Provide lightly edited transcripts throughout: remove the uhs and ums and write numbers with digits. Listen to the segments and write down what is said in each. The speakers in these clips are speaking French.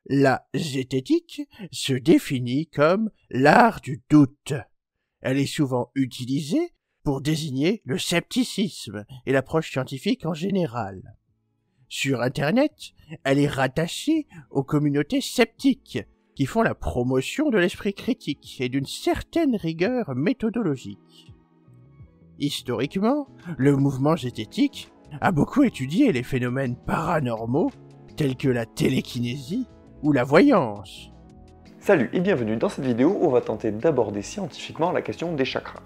La zététique se définit comme l'art du doute. Elle est souvent utilisée pour désigner le scepticisme et l'approche scientifique en général. Sur Internet, elle est rattachée aux communautés sceptiques qui font la promotion de l'esprit critique et d'une certaine rigueur méthodologique. Historiquement, le mouvement zététique a beaucoup étudié les phénomènes paranormaux tels que la télékinésie ou la voyance. Salut et bienvenue dans cette vidéo où on va tenter d'aborder scientifiquement la question des chakras.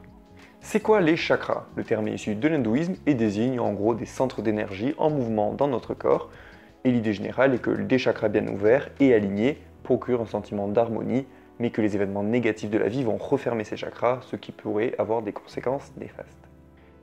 C'est quoi les chakras? Le terme est issu de l'hindouisme et désigne en gros des centres d'énergie en mouvement dans notre corps. Et l'idée générale est que des chakras bien ouverts et alignés procurent un sentiment d'harmonie, mais que les événements négatifs de la vie vont refermer ces chakras, ce qui pourrait avoir des conséquences néfastes.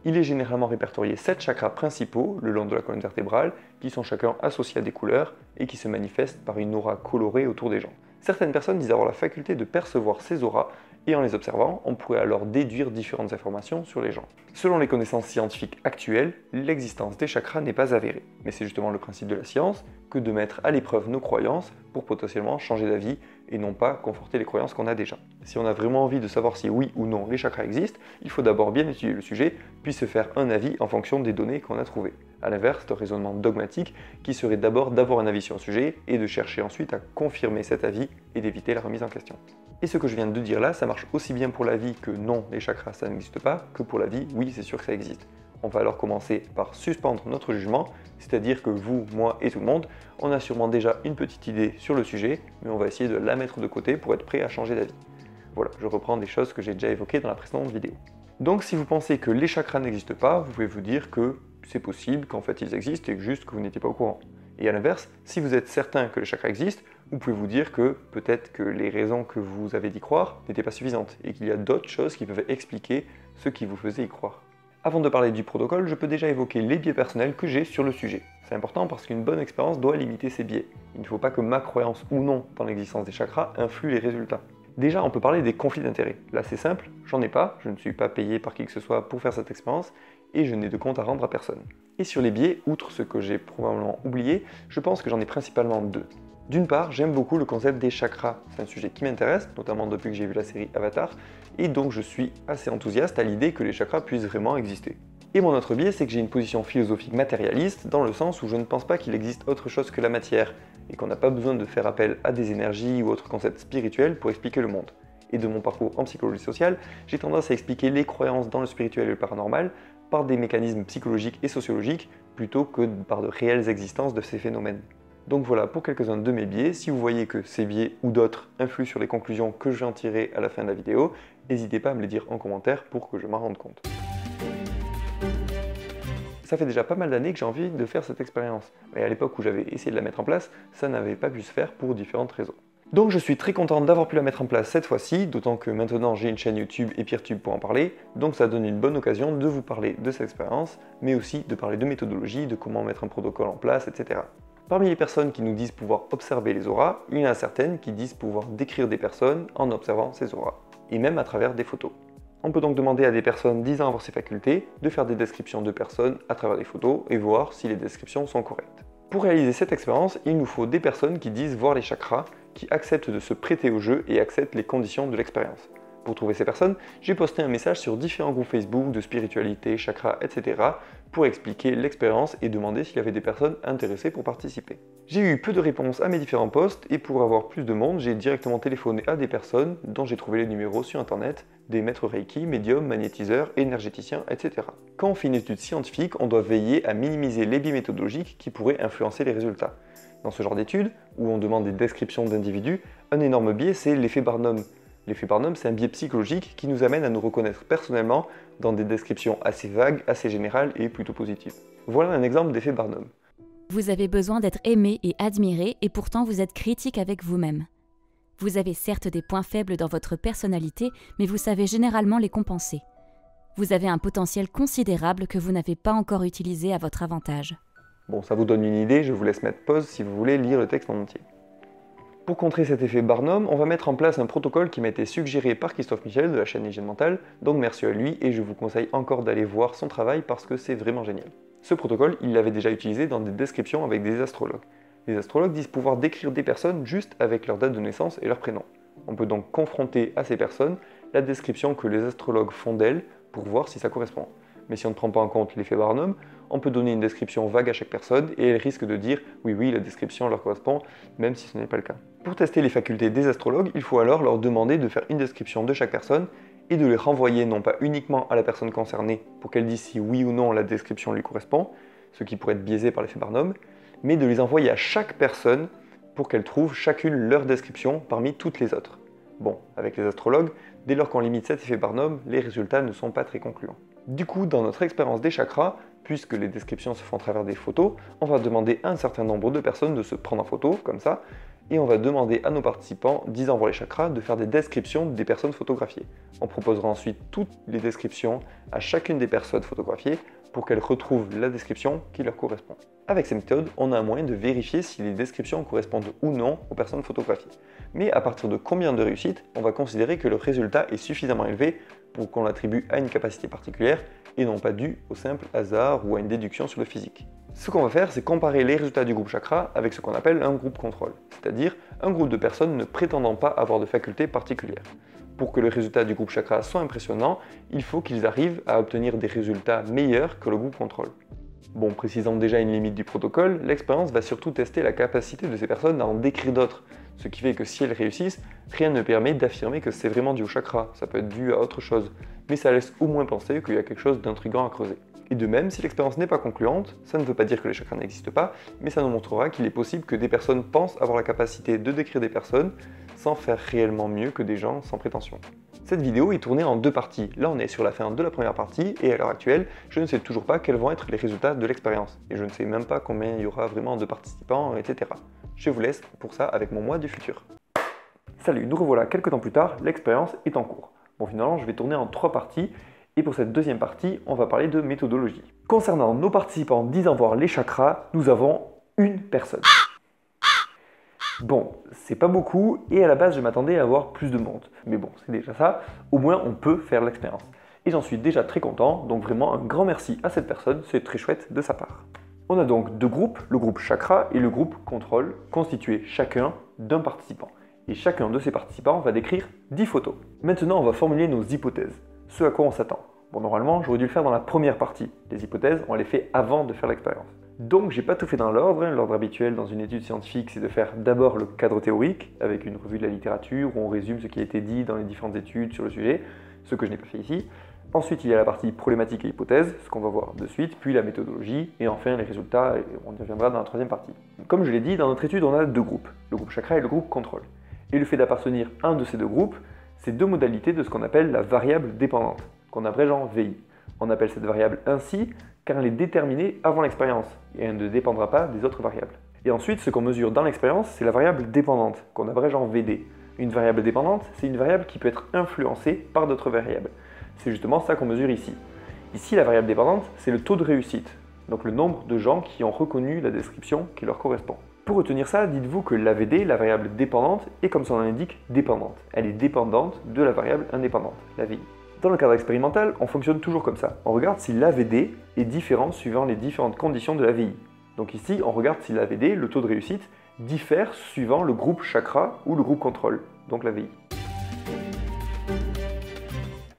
Il est généralement répertorié 7 chakras principaux le long de la colonne vertébrale, qui sont chacun associés à des couleurs et qui se manifestent par une aura colorée autour des gens. Certaines personnes disent avoir la faculté de percevoir ces auras, et en les observant, on pourrait alors déduire différentes informations sur les gens. Selon les connaissances scientifiques actuelles, l'existence des chakras n'est pas avérée, mais c'est justement le principe de la science que de mettre à l'épreuve nos croyances pour potentiellement changer d'avis et non pas conforter les croyances qu'on a déjà. Si on a vraiment envie de savoir si oui ou non les chakras existent, il faut d'abord bien étudier le sujet, puis se faire un avis en fonction des données qu'on a trouvées. A l'inverse, c'est un raisonnement dogmatique qui serait d'abord d'avoir un avis sur un sujet et de chercher ensuite à confirmer cet avis et d'éviter la remise en question. Et ce que je viens de dire là, ça marche aussi bien pour la vie que non, les chakras ça n'existe pas, que pour la vie, oui c'est sûr que ça existe. On va alors commencer par suspendre notre jugement, c'est-à-dire que vous, moi et tout le monde, on a sûrement déjà une petite idée sur le sujet, mais on va essayer de la mettre de côté pour être prêt à changer d'avis. Voilà, je reprends des choses que j'ai déjà évoquées dans la précédente vidéo. Donc si vous pensez que les chakras n'existent pas, vous pouvez vous dire que c'est possible, qu'en fait ils existent et que juste que vous n'étiez pas au courant. Et à l'inverse, si vous êtes certain que les chakras existent, vous pouvez vous dire que peut-être que les raisons que vous avez d'y croire n'étaient pas suffisantes et qu'il y a d'autres choses qui peuvent expliquer ce qui vous faisait y croire. Avant de parler du protocole, je peux déjà évoquer les biais personnels que j'ai sur le sujet. C'est important parce qu'une bonne expérience doit limiter ses biais. Il ne faut pas que ma croyance ou non dans l'existence des chakras influe les résultats. Déjà, on peut parler des conflits d'intérêts. Là, c'est simple, j'en ai pas, je ne suis pas payé par qui que ce soit pour faire cette expérience, et je n'ai de compte à rendre à personne. Et sur les biais, outre ce que j'ai probablement oublié, je pense que j'en ai principalement deux. D'une part, j'aime beaucoup le concept des chakras, c'est un sujet qui m'intéresse, notamment depuis que j'ai vu la série Avatar, et donc je suis assez enthousiaste à l'idée que les chakras puissent vraiment exister. Et mon autre biais, c'est que j'ai une position philosophique matérialiste, dans le sens où je ne pense pas qu'il existe autre chose que la matière, et qu'on n'a pas besoin de faire appel à des énergies ou autres concepts spirituels pour expliquer le monde. Et de mon parcours en psychologie sociale, j'ai tendance à expliquer les croyances dans le spirituel et le paranormal par des mécanismes psychologiques et sociologiques, plutôt que par de réelles existences de ces phénomènes. Donc voilà pour quelques-uns de mes biais. Si vous voyez que ces biais ou d'autres influent sur les conclusions que je vais en tirer à la fin de la vidéo, n'hésitez pas à me les dire en commentaire pour que je m'en rende compte. Ça fait déjà pas mal d'années que j'ai envie de faire cette expérience, mais à l'époque où j'avais essayé de la mettre en place, ça n'avait pas pu se faire pour différentes raisons. Donc je suis très content d'avoir pu la mettre en place cette fois-ci, d'autant que maintenant j'ai une chaîne YouTube et Peertube pour en parler, donc ça donne une bonne occasion de vous parler de cette expérience, mais aussi de parler de méthodologie, de comment mettre un protocole en place, etc. Parmi les personnes qui nous disent pouvoir observer les auras, il y en a certaines qui disent pouvoir décrire des personnes en observant ces auras, et même à travers des photos. On peut donc demander à des personnes disant avoir ces facultés de faire des descriptions de personnes à travers des photos et voir si les descriptions sont correctes. Pour réaliser cette expérience, il nous faut des personnes qui disent voir les chakras, qui acceptent de se prêter au jeu et acceptent les conditions de l'expérience. Pour trouver ces personnes, j'ai posté un message sur différents groupes Facebook de spiritualité, chakras, etc. pour expliquer l'expérience et demander s'il y avait des personnes intéressées pour participer. J'ai eu peu de réponses à mes différents posts et pour avoir plus de monde, j'ai directement téléphoné à des personnes dont j'ai trouvé les numéros sur internet, des maîtres Reiki, médiums, magnétiseurs, énergéticiens, etc. Quand on fait une étude scientifique, on doit veiller à minimiser les biais méthodologiques qui pourraient influencer les résultats. Dans ce genre d'études, où on demande des descriptions d'individus, un énorme biais c'est l'effet Barnum. L'effet Barnum, c'est un biais psychologique qui nous amène à nous reconnaître personnellement dans des descriptions assez vagues, assez générales et plutôt positives. Voilà un exemple d'effet Barnum. Vous avez besoin d'être aimé et admiré et pourtant vous êtes critique avec vous-même. Vous avez certes des points faibles dans votre personnalité, mais vous savez généralement les compenser. Vous avez un potentiel considérable que vous n'avez pas encore utilisé à votre avantage. Bon, ça vous donne une idée, je vous laisse mettre pause si vous voulez lire le texte en entier. Pour contrer cet effet Barnum, on va mettre en place un protocole qui m'a été suggéré par Christophe Michel de la chaîne Hygiène Mentale, donc merci à lui et je vous conseille encore d'aller voir son travail parce que c'est vraiment génial. Ce protocole, il l'avait déjà utilisé dans des descriptions avec des astrologues. Les astrologues disent pouvoir décrire des personnes juste avec leur date de naissance et leur prénom. On peut donc confronter à ces personnes la description que les astrologues font d'elles pour voir si ça correspond. Mais si on ne prend pas en compte l'effet Barnum, on peut donner une description vague à chaque personne et elle risque de dire oui, la description leur correspond, même si ce n'est pas le cas. Pour tester les facultés des astrologues, il faut alors leur demander de faire une description de chaque personne et de les renvoyer non pas uniquement à la personne concernée pour qu'elle dise si oui ou non la description lui correspond, ce qui pourrait être biaisé par l'effet Barnum, mais de les envoyer à chaque personne pour qu'elles trouvent chacune leur description parmi toutes les autres. Bon, avec les astrologues, dès lors qu'on limite cet effet Barnum, les résultats ne sont pas très concluants. Du coup, dans notre expérience des chakras, puisque les descriptions se font à travers des photos, on va demander à un certain nombre de personnes de se prendre en photo, comme ça, et on va demander à nos participants disant voir les chakras de faire des descriptions des personnes photographiées. On proposera ensuite toutes les descriptions à chacune des personnes photographiées pour qu'elles retrouvent la description qui leur correspond. Avec cette méthode, on a un moyen de vérifier si les descriptions correspondent ou non aux personnes photographiées. Mais à partir de combien de réussites, on va considérer que le résultat est suffisamment élevé pour qu'on l'attribue à une capacité particulière et non pas dû au simple hasard ou à une déduction sur le physique. Ce qu'on va faire, c'est comparer les résultats du groupe chakra avec ce qu'on appelle un groupe contrôle, c'est-à-dire un groupe de personnes ne prétendant pas avoir de facultés particulières. Pour que le résultat du groupe chakra soit impressionnant, il faut qu'ils arrivent à obtenir des résultats meilleurs que le groupe contrôle. Bon, précisant déjà une limite du protocole, l'expérience va surtout tester la capacité de ces personnes à en décrire d'autres, ce qui fait que si elles réussissent, rien ne permet d'affirmer que c'est vraiment dû au chakra, ça peut être dû à autre chose, mais ça laisse au moins penser qu'il y a quelque chose d'intriguant à creuser. Et de même, si l'expérience n'est pas concluante, ça ne veut pas dire que les chakras n'existent pas, mais ça nous montrera qu'il est possible que des personnes pensent avoir la capacité de décrire des personnes sans faire réellement mieux que des gens sans prétention. Cette vidéo est tournée en deux parties. Là, on est sur la fin de la première partie et à l'heure actuelle, je ne sais toujours pas quels vont être les résultats de l'expérience. Et je ne sais même pas combien il y aura vraiment de participants, etc. Je vous laisse pour ça avec mon moi du futur. Salut, nous revoilà quelques temps plus tard, l'expérience est en cours. Bon, finalement, je vais tourner en trois parties. Et pour cette deuxième partie, on va parler de méthodologie. Concernant nos participants disant voir les chakras, nous avons une personne. Bon, c'est pas beaucoup, et à la base je m'attendais à avoir plus de monde. Mais bon, c'est déjà ça, au moins on peut faire l'expérience. Et j'en suis déjà très content, donc vraiment un grand merci à cette personne, c'est très chouette de sa part. On a donc deux groupes, le groupe chakra et le groupe contrôle, constitués chacun d'un participant. Et chacun de ces participants va décrire 10 photos. Maintenant on va formuler nos hypothèses. Ce à quoi on s'attend. Bon, normalement, j'aurais dû le faire dans la première partie. Les hypothèses, on les fait avant de faire l'expérience. Donc, j'ai pas tout fait dans l'ordre. L'ordre habituel dans une étude scientifique, c'est de faire d'abord le cadre théorique, avec une revue de la littérature, où on résume ce qui a été dit dans les différentes études sur le sujet, ce que je n'ai pas fait ici. Ensuite, il y a la partie problématique et hypothèse, ce qu'on va voir de suite, puis la méthodologie, et enfin les résultats, et on y reviendra dans la troisième partie. Comme je l'ai dit, dans notre étude, on a deux groupes, le groupe chakra et le groupe contrôle. Et le fait d'appartenir à un de ces deux groupes, c'est deux modalités de ce qu'on appelle la variable dépendante, qu'on abrège en VI. On appelle cette variable ainsi car elle est déterminée avant l'expérience et elle ne dépendra pas des autres variables. Et ensuite, ce qu'on mesure dans l'expérience, c'est la variable dépendante, qu'on abrège en VD. Une variable dépendante, c'est une variable qui peut être influencée par d'autres variables. C'est justement ça qu'on mesure ici. Ici, la variable dépendante, c'est le taux de réussite, donc le nombre de gens qui ont reconnu la description qui leur correspond. Pour retenir ça, dites-vous que l'AVD, la variable dépendante, est comme son nom l'indique, dépendante. Elle est dépendante de la variable indépendante, la VI. Dans le cadre expérimental, on fonctionne toujours comme ça. On regarde si l'AVD est différent suivant les différentes conditions de la VI. Donc ici, on regarde si l'AVD, le taux de réussite, diffère suivant le groupe chakra ou le groupe contrôle, donc la VI.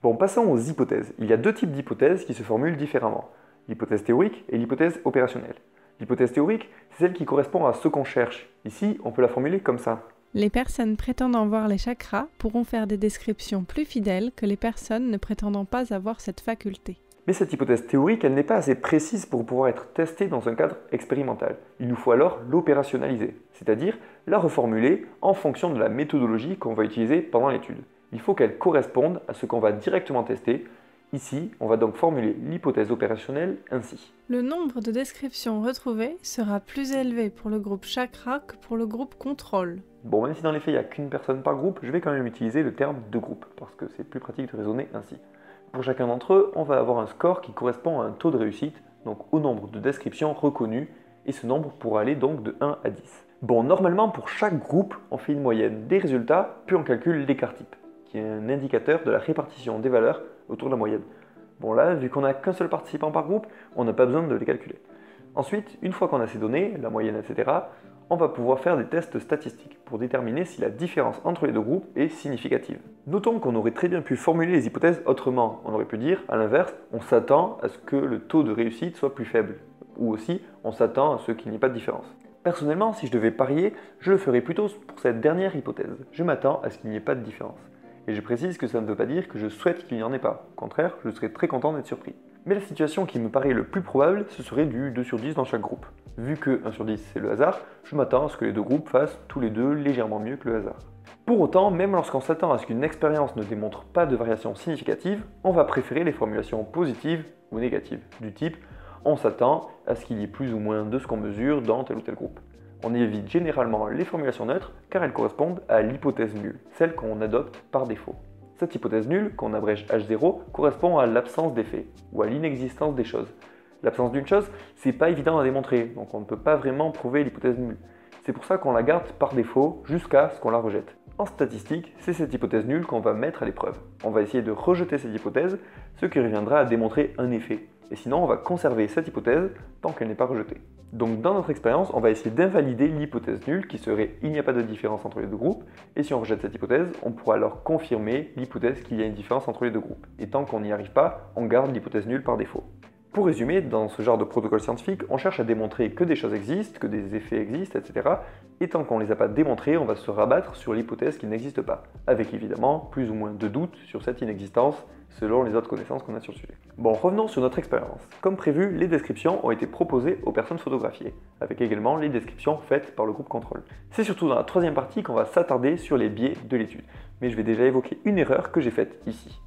Bon, passons aux hypothèses. Il y a deux types d'hypothèses qui se formulent différemment. L'hypothèse théorique et l'hypothèse opérationnelle. L'hypothèse théorique, c'est celle qui correspond à ce qu'on cherche. Ici, on peut la formuler comme ça. Les personnes prétendant voir les chakras pourront faire des descriptions plus fidèles que les personnes ne prétendant pas avoir cette faculté. Mais cette hypothèse théorique, elle n'est pas assez précise pour pouvoir être testée dans un cadre expérimental. Il nous faut alors l'opérationnaliser, c'est-à-dire la reformuler en fonction de la méthodologie qu'on va utiliser pendant l'étude. Il faut qu'elle corresponde à ce qu'on va directement tester. Ici, on va donc formuler l'hypothèse opérationnelle ainsi. Le nombre de descriptions retrouvées sera plus élevé pour le groupe chakra que pour le groupe contrôle. Bon, même si dans les faits il n'y a qu'une personne par groupe, je vais quand même utiliser le terme de groupe, parce que c'est plus pratique de raisonner ainsi. Pour chacun d'entre eux, on va avoir un score qui correspond à un taux de réussite, donc au nombre de descriptions reconnues, et ce nombre pourra aller donc de 1 à 10. Bon, normalement pour chaque groupe, on fait une moyenne des résultats, puis on calcule l'écart type, qui est un indicateur de la répartition des valeurs autour de la moyenne. Bon là, vu qu'on n'a qu'un seul participant par groupe, on n'a pas besoin de les calculer. Ensuite, une fois qu'on a ces données, la moyenne, etc., on va pouvoir faire des tests statistiques pour déterminer si la différence entre les deux groupes est significative. Notons qu'on aurait très bien pu formuler les hypothèses autrement. On aurait pu dire, à l'inverse, on s'attend à ce que le taux de réussite soit plus faible, ou aussi on s'attend à ce qu'il n'y ait pas de différence. Personnellement, si je devais parier, je le ferais plutôt pour cette dernière hypothèse. Je m'attends à ce qu'il n'y ait pas de différence. Et je précise que ça ne veut pas dire que je souhaite qu'il n'y en ait pas. Au contraire, je serais très content d'être surpris. Mais la situation qui me paraît le plus probable, ce serait du 2 sur 10 dans chaque groupe. Vu que 1 sur 10 c'est le hasard, je m'attends à ce que les deux groupes fassent tous les deux légèrement mieux que le hasard. Pour autant, même lorsqu'on s'attend à ce qu'une expérience ne démontre pas de variation significative, on va préférer les formulations positives ou négatives, du type on s'attend à ce qu'il y ait plus ou moins de ce qu'on mesure dans tel ou tel groupe. On évite généralement les formulations neutres car elles correspondent à l'hypothèse nulle, celle qu'on adopte par défaut. Cette hypothèse nulle, qu'on abrège H0, correspond à l'absence d'effet, ou à l'inexistence des choses. L'absence d'une chose, c'est pas évident à démontrer, donc on ne peut pas vraiment prouver l'hypothèse nulle. C'est pour ça qu'on la garde par défaut jusqu'à ce qu'on la rejette. En statistique, c'est cette hypothèse nulle qu'on va mettre à l'épreuve. On va essayer de rejeter cette hypothèse, ce qui reviendra à démontrer un effet. Et sinon, on va conserver cette hypothèse tant qu'elle n'est pas rejetée. Donc dans notre expérience, on va essayer d'invalider l'hypothèse nulle qui serait « il n'y a pas de différence entre les deux groupes » et si on rejette cette hypothèse, on pourra alors confirmer l'hypothèse qu'il y a une différence entre les deux groupes. Et tant qu'on n'y arrive pas, on garde l'hypothèse nulle par défaut. Pour résumer, dans ce genre de protocole scientifique, on cherche à démontrer que des choses existent, que des effets existent, etc. Et tant qu'on ne les a pas démontrés, on va se rabattre sur l'hypothèse qui n'existe pas, avec évidemment plus ou moins de doutes sur cette inexistence, selon les autres connaissances qu'on a sur le sujet. Bon, revenons sur notre expérience. Comme prévu, les descriptions ont été proposées aux personnes photographiées, avec également les descriptions faites par le groupe contrôle. C'est surtout dans la troisième partie qu'on va s'attarder sur les biais de l'étude, mais je vais déjà évoquer une erreur que j'ai faite ici.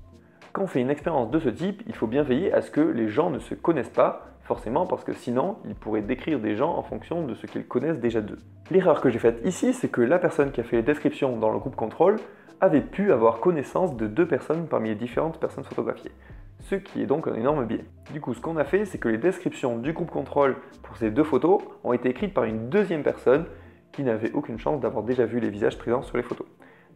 Quand on fait une expérience de ce type, il faut bien veiller à ce que les gens ne se connaissent pas, forcément parce que sinon, ils pourraient décrire des gens en fonction de ce qu'ils connaissent déjà d'eux. L'erreur que j'ai faite ici, c'est que la personne qui a fait les descriptions dans le groupe contrôle avait pu avoir connaissance de 2 personnes parmi les différentes personnes photographiées, ce qui est donc un énorme biais. Du coup, ce qu'on a fait, c'est que les descriptions du groupe contrôle pour ces 2 photos ont été écrites par une deuxième personne qui n'avait aucune chance d'avoir déjà vu les visages présents sur les photos.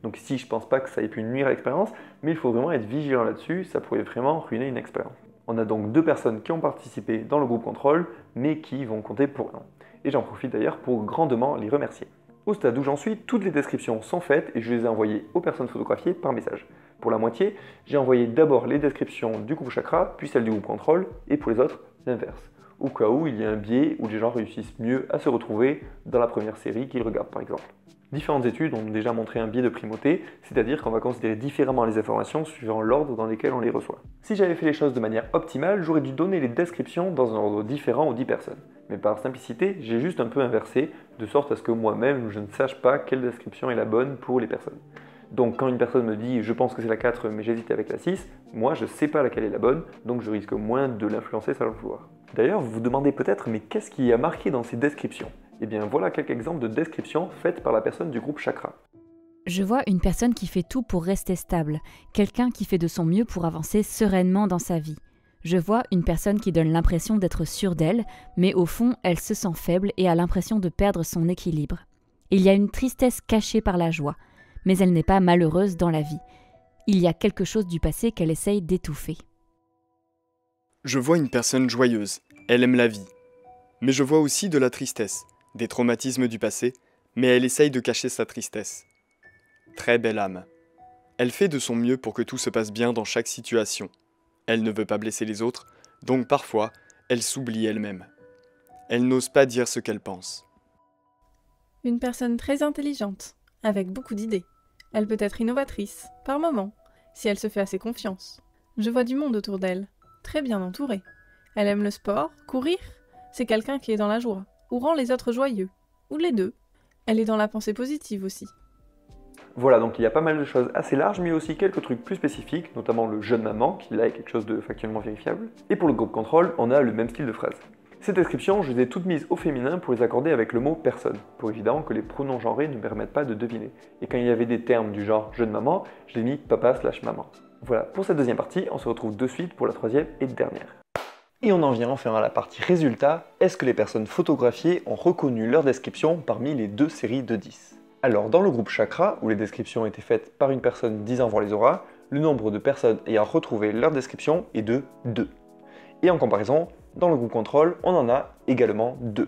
Donc ici, je pense pas que ça ait pu nuire à l'expérience, mais il faut vraiment être vigilant là-dessus, ça pourrait vraiment ruiner une expérience. On a donc 2 personnes qui ont participé dans le groupe contrôle, mais qui vont compter pour rien. Et j'en profite d'ailleurs pour grandement les remercier. Au stade où j'en suis, toutes les descriptions sont faites et je les ai envoyées aux personnes photographiées par message. Pour la moitié, j'ai envoyé d'abord les descriptions du groupe chakra, puis celles du groupe contrôle, et pour les autres, l'inverse. Au cas où il y a un biais où les gens réussissent mieux à se retrouver dans la première série qu'ils regardent par exemple. Différentes études ont déjà montré un biais de primauté, c'est-à-dire qu'on va considérer différemment les informations suivant l'ordre dans lequel on les reçoit. Si j'avais fait les choses de manière optimale, j'aurais dû donner les descriptions dans un ordre différent aux 10 personnes. Mais par simplicité, j'ai juste un peu inversé, de sorte à ce que moi-même je ne sache pas quelle description est la bonne pour les personnes. Donc quand une personne me dit « je pense que c'est la 4 mais j'hésite avec la 6 », moi je ne sais pas laquelle est la bonne, donc je risque moins de l'influencer sans le vouloir. D'ailleurs, vous vous demandez peut-être « mais qu'est-ce qui a marqué dans ces descriptions ?» Eh bien voilà quelques exemples de descriptions faites par la personne du groupe chakra. Je vois une personne qui fait tout pour rester stable, quelqu'un qui fait de son mieux pour avancer sereinement dans sa vie. Je vois une personne qui donne l'impression d'être sûre d'elle, mais au fond, elle se sent faible et a l'impression de perdre son équilibre. Il y a une tristesse cachée par la joie, mais elle n'est pas malheureuse dans la vie. Il y a quelque chose du passé qu'elle essaye d'étouffer. Je vois une personne joyeuse, elle aime la vie. Mais je vois aussi de la tristesse, des traumatismes du passé, mais elle essaye de cacher sa tristesse. Très belle âme. Elle fait de son mieux pour que tout se passe bien dans chaque situation. Elle ne veut pas blesser les autres, donc parfois, elle s'oublie elle-même. Elle n'ose pas dire ce qu'elle pense. Une personne très intelligente, avec beaucoup d'idées. Elle peut être innovatrice, par moments, si elle se fait assez confiance. Je vois du monde autour d'elle, très bien entourée. Elle aime le sport, courir, c'est quelqu'un qui est dans la joie, ou rend les autres joyeux, ou les deux. Elle est dans la pensée positive aussi. Voilà, donc il y a pas mal de choses assez larges, mais aussi quelques trucs plus spécifiques, notamment le jeune maman, qui là est quelque chose de factuellement vérifiable. Et pour le groupe contrôle, on a le même style de phrase. Ces descriptions, je les ai toutes mises au féminin pour les accorder avec le mot personne, pour évidemment que les pronoms genrés ne permettent pas de deviner. Et quand il y avait des termes du genre jeune maman, je l'ai mis papa/maman. Voilà, pour cette deuxième partie, on se retrouve de suite pour la troisième et dernière. Et on en vient enfin à la partie résultat. Est-ce que les personnes photographiées ont reconnu leur description parmi les 2 séries de 10 ? Alors dans le groupe chakra, où les descriptions étaient faites par une personne disant voir les auras, le nombre de personnes ayant retrouvé leur description est de 2. Et en comparaison, dans le groupe contrôle, on en a également 2.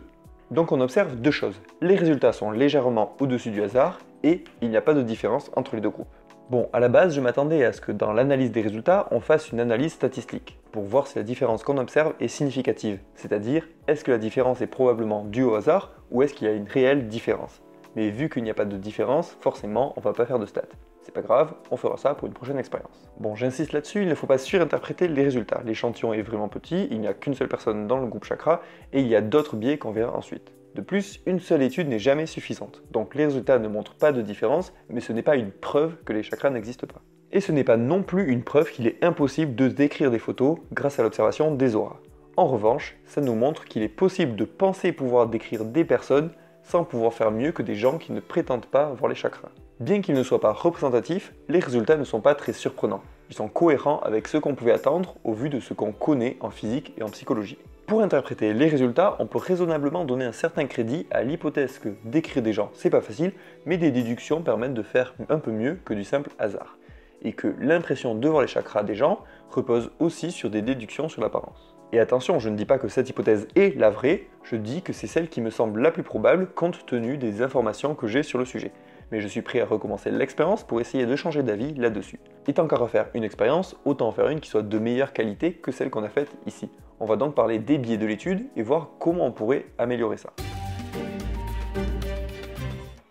Donc on observe deux choses. Les résultats sont légèrement au-dessus du hasard et il n'y a pas de différence entre les deux groupes. Bon, à la base, je m'attendais à ce que dans l'analyse des résultats, on fasse une analyse statistique pour voir si la différence qu'on observe est significative, c'est-à-dire est-ce que la différence est probablement due au hasard ou est-ce qu'il y a une réelle différence. Mais vu qu'il n'y a pas de différence, forcément, on va pas faire de stats. C'est pas grave, on fera ça pour une prochaine expérience. Bon, j'insiste là-dessus, il ne faut pas surinterpréter les résultats. L'échantillon est vraiment petit, il n'y a qu'une seule personne dans le groupe chakra et il y a d'autres biais qu'on verra ensuite. De plus, une seule étude n'est jamais suffisante, donc les résultats ne montrent pas de différence, mais ce n'est pas une preuve que les chakras n'existent pas. Et ce n'est pas non plus une preuve qu'il est impossible de décrire des photos grâce à l'observation des auras. En revanche, ça nous montre qu'il est possible de penser pouvoir décrire des personnes sans pouvoir faire mieux que des gens qui ne prétendent pas voir les chakras. Bien qu'ils ne soient pas représentatifs, les résultats ne sont pas très surprenants. Ils sont cohérents avec ce qu'on pouvait attendre au vu de ce qu'on connaît en physique et en psychologie. Pour interpréter les résultats, on peut raisonnablement donner un certain crédit à l'hypothèse que décrire des gens c'est pas facile, mais des déductions permettent de faire un peu mieux que du simple hasard. Et que l'impression de voir les chakras des gens repose aussi sur des déductions sur l'apparence. Et attention, je ne dis pas que cette hypothèse est la vraie, je dis que c'est celle qui me semble la plus probable compte tenu des informations que j'ai sur le sujet. Mais je suis prêt à recommencer l'expérience pour essayer de changer d'avis là-dessus. Et tant qu'à refaire une expérience, autant en faire une qui soit de meilleure qualité que celle qu'on a faite ici. On va donc parler des biais de l'étude et voir comment on pourrait améliorer ça.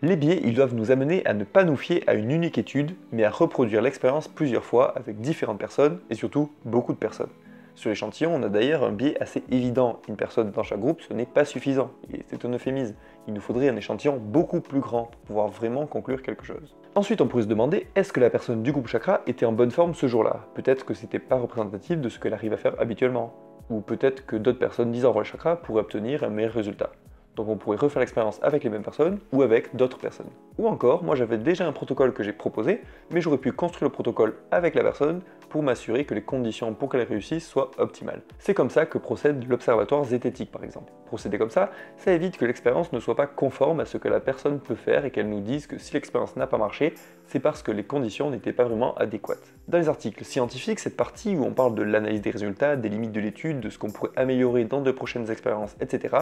Les biais, ils doivent nous amener à ne pas nous fier à une unique étude, mais à reproduire l'expérience plusieurs fois avec différentes personnes et surtout beaucoup de personnes. Sur l'échantillon, on a d'ailleurs un biais assez évident. Une personne dans chaque groupe, ce n'est pas suffisant. Et c'est un euphémisme. Il nous faudrait un échantillon beaucoup plus grand pour pouvoir vraiment conclure quelque chose. Ensuite, on pourrait se demander, est-ce que la personne du groupe chakra était en bonne forme ce jour-là? Peut-être que c'était pas représentatif de ce qu'elle arrive à faire habituellement. Ou peut-être que d'autres personnes disant voir le chakra pourraient obtenir un meilleur résultat. Donc on pourrait refaire l'expérience avec les mêmes personnes ou avec d'autres personnes. Ou encore, moi j'avais déjà un protocole que j'ai proposé, mais j'aurais pu construire le protocole avec la personne pour m'assurer que les conditions pour qu'elle réussisse soient optimales. C'est comme ça que procède l'observatoire zététique par exemple. Procéder comme ça évite que l'expérience ne soit pas conforme à ce que la personne peut faire et qu'elle nous dise que si l'expérience n'a pas marché, c'est parce que les conditions n'étaient pas vraiment adéquates. Dans les articles scientifiques, cette partie où on parle de l'analyse des résultats, des limites de l'étude, de ce qu'on pourrait améliorer dans de prochaines expériences, etc.,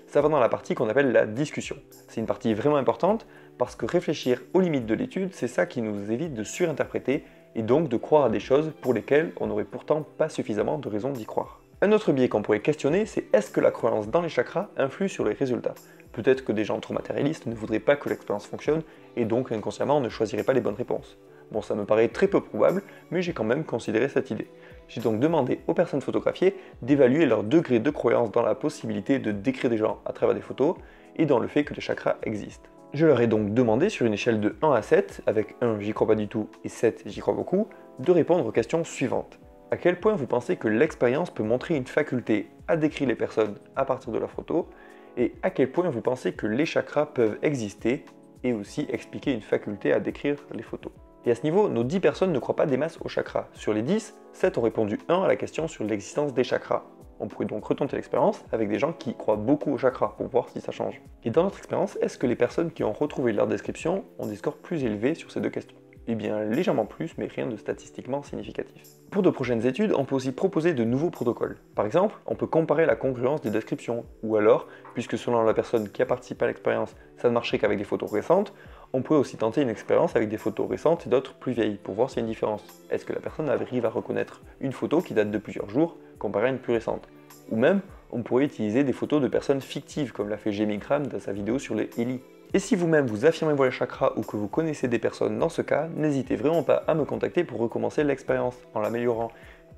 ça va dans la partie qu'on appelle la discussion. C'est une partie vraiment importante parce que réfléchir aux limites de l'étude, c'est ça qui nous évite de surinterpréter et donc de croire à des choses pour lesquelles on n'aurait pourtant pas suffisamment de raisons d'y croire. Un autre biais qu'on pourrait questionner, c'est est-ce que la croyance dans les chakras influe sur les résultats? Peut-être que des gens trop matérialistes ne voudraient pas que l'expérience fonctionne et donc inconsciemment ne choisiraient pas les bonnes réponses. Bon, ça me paraît très peu probable, mais j'ai quand même considéré cette idée. J'ai donc demandé aux personnes photographiées d'évaluer leur degré de croyance dans la possibilité de décrire des gens à travers des photos et dans le fait que les chakras existent. Je leur ai donc demandé sur une échelle de 1 à 7, avec 1 j'y crois pas du tout et 7 j'y crois beaucoup, de répondre aux questions suivantes. À quel point vous pensez que l'expérience peut montrer une faculté à décrire les personnes à partir de leurs photos, et à quel point vous pensez que les chakras peuvent exister et aussi expliquer une faculté à décrire les photos. Et à ce niveau, nos 10 personnes ne croient pas des masses aux chakras. Sur les 10, 7 ont répondu 1 à la question sur l'existence des chakras. On pourrait donc retenter l'expérience avec des gens qui croient beaucoup aux chakras pour voir si ça change. Et dans notre expérience, est-ce que les personnes qui ont retrouvé leur description ont des scores plus élevés sur ces deux questions? Eh bien, légèrement plus, mais rien de statistiquement significatif. Pour de prochaines études, on peut aussi proposer de nouveaux protocoles. Par exemple, on peut comparer la congruence des descriptions, ou alors, puisque selon la personne qui a participé à l'expérience, ça ne marcherait qu'avec des photos récentes, on peut aussi tenter une expérience avec des photos récentes et d'autres plus vieilles, pour voir s'il y a une différence. Est-ce que la personne arrive à reconnaître une photo qui date de plusieurs jours, comparée à une plus récente? Ou même, on pourrait utiliser des photos de personnes fictives, comme l'a fait Jamie Graham dans sa vidéo sur les Hélies. Et si vous-même vous affirmez voir les chakras ou que vous connaissez des personnes dans ce cas, n'hésitez vraiment pas à me contacter pour recommencer l'expérience en l'améliorant.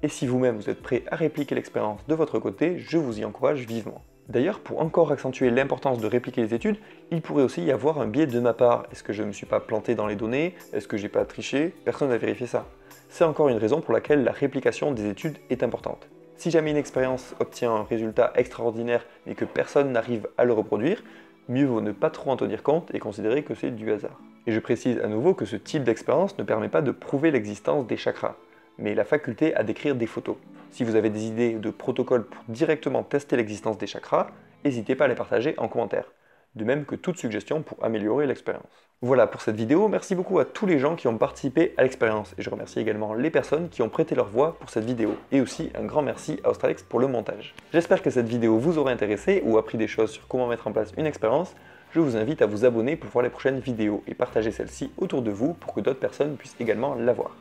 Et si vous-même vous êtes prêt à répliquer l'expérience de votre côté, je vous y encourage vivement. D'ailleurs, pour encore accentuer l'importance de répliquer les études, il pourrait aussi y avoir un biais de ma part. Est-ce que je ne me suis pas planté dans les données? Est-ce que j'ai pas triché? Personne n'a vérifié ça. C'est encore une raison pour laquelle la réplication des études est importante. Si jamais une expérience obtient un résultat extraordinaire mais que personne n'arrive à le reproduire, mieux vaut ne pas trop en tenir compte et considérer que c'est du hasard. Et je précise à nouveau que ce type d'expérience ne permet pas de prouver l'existence des chakras, mais la faculté à décrire des photos. Si vous avez des idées de protocoles pour directement tester l'existence des chakras, n'hésitez pas à les partager en commentaire. de même que toute suggestion pour améliorer l'expérience. Voilà pour cette vidéo, merci beaucoup à tous les gens qui ont participé à l'expérience et je remercie également les personnes qui ont prêté leur voix pour cette vidéo et aussi un grand merci à Australex pour le montage. J'espère que cette vidéo vous aura intéressé ou appris des choses sur comment mettre en place une expérience. Je vous invite à vous abonner pour voir les prochaines vidéos et partager celle-ci autour de vous pour que d'autres personnes puissent également la voir.